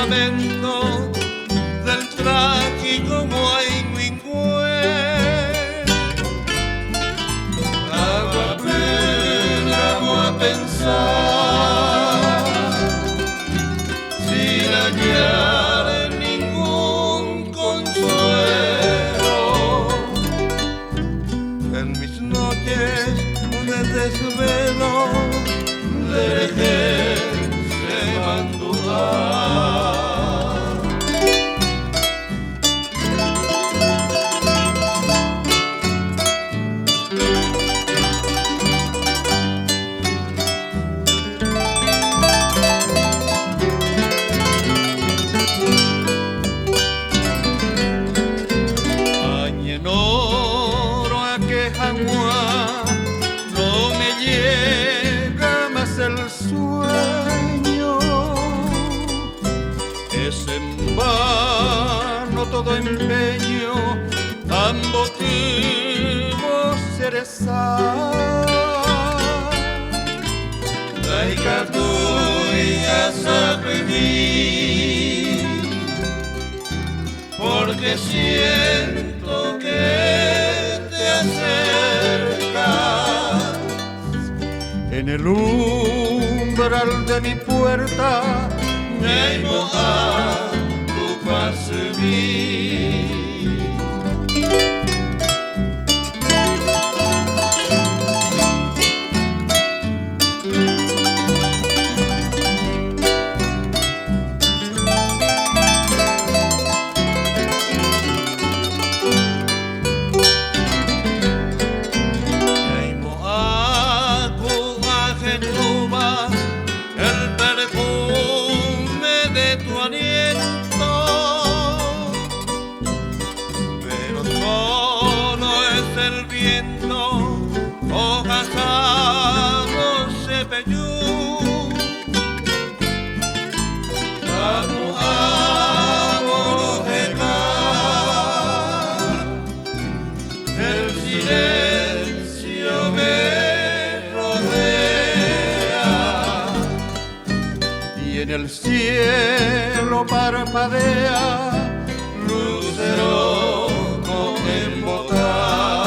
lamento del trágico Guaymingué. Agua vamos a pensar sin hallar ningún consuelo en mis noches de desvelo de dejarse abandonar. No me llega más el sueño, es en vano todo empeño, ambos motivos cerezar. Daikatu y Asapeví, porque siento que te acercas en el umbral de mi puerta, Neimo a tu percibir. El cielo parpadea, lucero con embotar.